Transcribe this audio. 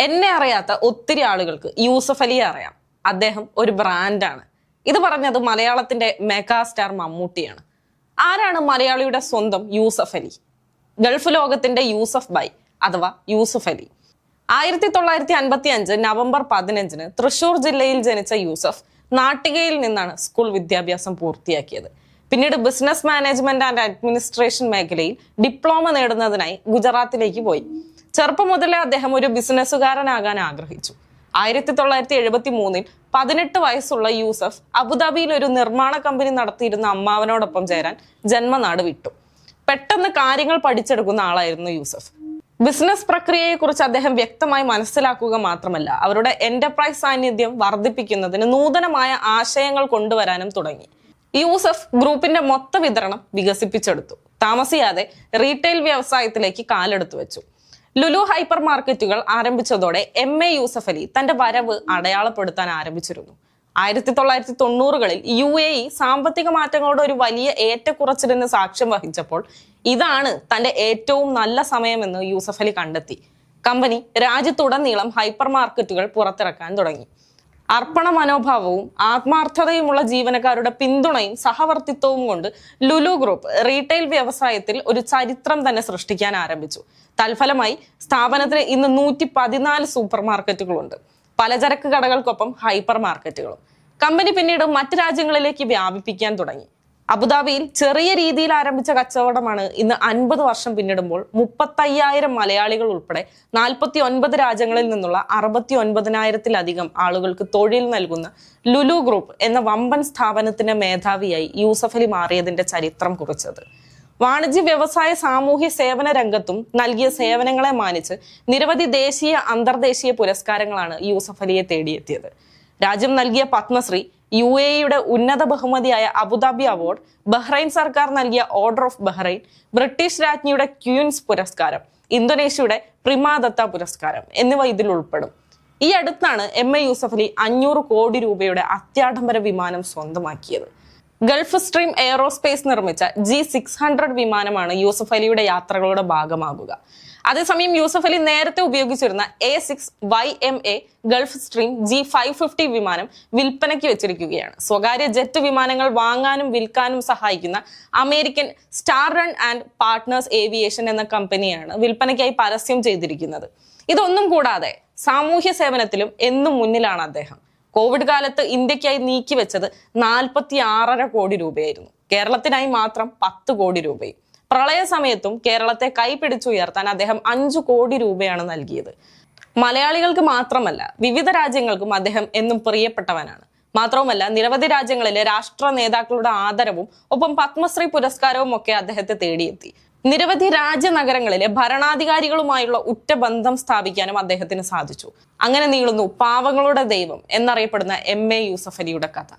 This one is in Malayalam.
എന്നെ അറിയാത്ത ഒത്തിരി ആളുകൾക്ക് യൂസഫ് അലിയെ അറിയാം. അദ്ദേഹം ഒരു ബ്രാൻഡാണ്. ഇത് പറഞ്ഞത് മലയാളത്തിന്റെ മെഗാ സ്റ്റാർ മമ്മൂട്ടിയാണ്. ആരാണ് മലയാളിയുടെ സ്വന്തം യൂസഫ് അലി? ഗൾഫ് ലോകത്തിന്റെ യൂസഫ് ബൈ അഥവാ യൂസഫ് അലി. 1955 നവംബർ 15 തൃശൂർ ജില്ലയിൽ ജനിച്ച യൂസഫ് നാട്ടികയിൽ നിന്നാണ് സ്കൂൾ വിദ്യാഭ്യാസം പൂർത്തിയാക്കിയത്. പിന്നീട് ബിസിനസ് മാനേജ്മെന്റ് ആൻഡ് അഡ്മിനിസ്ട്രേഷൻ മേഖലയിൽ ഡിപ്ലോമ നേടുന്നതിനായി ഗുജറാത്തിലേക്ക് പോയി. ചെറുപ്പം മുതലേ അദ്ദേഹം ഒരു ബിസിനസ്സുകാരനാകാൻ ആഗ്രഹിച്ചു. 1973 18 വയസ്സുള്ള യൂസഫ് അബുദാബിയിൽ ഒരു നിർമ്മാണ കമ്പനി നടത്തിയിരുന്ന അമ്മാവനോടൊപ്പം ചേരാൻ ജന്മനാട് വിട്ടു. പെട്ടെന്ന് കാര്യങ്ങൾ പഠിച്ചെടുക്കുന്ന ആളായിരുന്നു യൂസഫ്. ബിസിനസ് പ്രക്രിയയെക്കുറിച്ച് അദ്ദേഹം വ്യക്തമായി മനസ്സിലാക്കുക മാത്രമല്ല, അവരുടെ എന്റർപ്രൈസ് സാന്നിധ്യം വർദ്ധിപ്പിക്കുന്നതിന് നൂതനമായ ആശയങ്ങൾ കൊണ്ടുവരാനും തുടങ്ങി. യൂസഫ് ഗ്രൂപ്പിന്റെ മൊത്ത വിതരണം വികസിപ്പിച്ചെടുത്തു. താമസിയാതെ റീറ്റെയിൽ വ്യവസായത്തിലേക്ക് കാലെടുത്തു വെച്ചു. ലുലു ഹൈപ്പർ മാർക്കറ്റുകൾ ആരംഭിച്ചതോടെ MA യൂസഫ് അലി തന്റെ വരവ് അടയാളപ്പെടുത്താൻ ആരംഭിച്ചിരുന്നു. 1990കളിൽ UAE സാമ്പത്തിക മാറ്റങ്ങളുടെ ഒരു വലിയ ഏറ്റക്കുറച്ചിലിന് സാക്ഷ്യം വഹിച്ചപ്പോൾ ഇതാണ് തന്റെ ഏറ്റവും നല്ല സമയമെന്ന് യൂസഫ് അലി കണ്ടെത്തി. കമ്പനി രാജ്യത്തുടനീളം ഹൈപ്പർ മാർക്കറ്റുകൾ പുറത്തിറക്കാൻ തുടങ്ങി. അർപ്പണ മനോഭാവവും ആത്മാർത്ഥതയുമുള്ള ജീവനക്കാരുടെ പിന്തുണയും സഹവർത്തിത്വവും കൊണ്ട് ലുലു ഗ്രൂപ്പ് റീറ്റെയിൽ വ്യവസായത്തിൽ ഒരു ചരിത്രം തന്നെ സൃഷ്ടിക്കാൻ ആരംഭിച്ചു. തൽഫലമായി സ്ഥാപനത്തിന് ഇന്ന് 114 സൂപ്പർ മാർക്കറ്റുകളുണ്ട്. പലചരക്ക് കടകൾക്കൊപ്പം ഹൈപ്പർ മാർക്കറ്റുകളും. കമ്പനി പിന്നീട് മറ്റ് രാജ്യങ്ങളിലേക്ക് വ്യാപിപ്പിക്കാൻ തുടങ്ങി. അബുദാബിയിൽ ചെറിയ രീതിയിൽ ആരംഭിച്ച കച്ചവടമാണ് ഇന്ന് 50 വർഷം പിന്നിടുമ്പോൾ 35,000 മലയാളികൾ ഉൾപ്പെടെ 49 രാജ്യങ്ങളിൽ നിന്നുള്ള 69,000-ത്തിലധികം ആളുകൾക്ക് തൊഴിൽ നൽകുന്ന ലുലു ഗ്രൂപ്പ് എന്ന വമ്പൻ സ്ഥാപനത്തിന്റെ മേധാവിയായി യൂസഫ് അലി മാറിയതിന്റെ ചരിത്രം കുറിച്ചത്. വാണിജ്യ വ്യവസായ സാമൂഹ്യ സേവന രംഗത്തും നൽകിയ സേവനങ്ങളെ മാനിച്ച് നിരവധി ദേശീയ അന്തർദേശീയ പുരസ്കാരങ്ങളാണ് യൂസഫ് അലിയെ തേടിയെത്തിയത്. രാജ്യം നൽകിയ പത്മശ്രീ, UAEയുടെ ഉന്നത ബഹുമതിയായ അബുദാബി അവാർഡ്, ബഹ്റൈൻ സർക്കാർ നൽകിയ ഓർഡർ ഓഫ് ബഹ്റൈൻ, ബ്രിട്ടീഷ് രാജ്ഞിയുടെ ക്യൂൻസ് പുരസ്കാരം, ഇന്തോനേഷ്യയുടെ പ്രിമാദത്ത പുരസ്കാരം എന്നിവ ഇതിൽ ഉൾപ്പെടും. ഈ അടുത്താണ് MA യൂസഫ് അലി 500 കോടി രൂപയുടെ അത്യാഡംബര വിമാനം സ്വന്തമാക്കിയത്. ഗൾഫ് സ്ട്രീം എയറോസ്പേസ് നിർമ്മിച്ച G600 വിമാനമാണ് യൂസഫ് അലിയുടെ യാത്രകളുടെ ഭാഗമാകുക. അതേസമയം യൂസഫ് അലി നേരത്തെ ഉപയോഗിച്ചിരുന്ന A6YMA ഗൾഫ് സ്ട്രീം G550 വിമാനം വിൽപ്പനയ്ക്ക് വെച്ചിരിക്കുകയാണ്. സ്വകാര്യ ജെറ്റ് വിമാനങ്ങൾ വാങ്ങാനും വിൽക്കാനും സഹായിക്കുന്ന American star run and partners aviation എന്ന കമ്പനിയാണ് വിൽപ്പനയ്ക്കായി പരസ്യം ചെയ്തിരിക്കുന്നത്. ഇതൊന്നും കൂടാതെ സാമൂഹ്യ സേവനത്തിലും എന്നും മുന്നിലാണ് അദ്ദേഹം. കോവിഡ് കാലത്ത് ഇന്ത്യക്കായി നീക്കിവെച്ചത് 46.5 കോടി രൂപയായിരുന്നു. കേരളത്തിനായി മാത്രം 10 കോടി രൂപയും. പ്രളയ സമയത്തും കേരളത്തെ കൈപിടിച്ചുയർത്താൻ അദ്ദേഹം 5 കോടി രൂപയാണ് നൽകിയത്. മലയാളികൾക്ക് മാത്രമല്ല, വിവിധ രാജ്യങ്ങൾക്കും അദ്ദേഹം എന്നും പ്രിയപ്പെട്ടവനാണ്. മാത്രവുമല്ല, നിരവധി രാജ്യങ്ങളിലെ രാഷ്ട്ര നേതാക്കളുടെ ആദരവും ഒപ്പം പത്മശ്രീ പുരസ്കാരവും ഒക്കെ അദ്ദേഹത്തെ തേടിയെത്തി. നിരവധി രാജ്യനഗരങ്ങളിലെ ഭരണാധികാരികളുമായുള്ള ഉറ്റ ബന്ധം സ്ഥാപിക്കാനും അദ്ദേഹത്തിന് സാധിച്ചു. അങ്ങനെ നീളുന്നു പാവങ്ങളുടെ ദൈവം എന്നറിയപ്പെടുന്ന MA യൂസഫ് അലിയുടെ കഥ.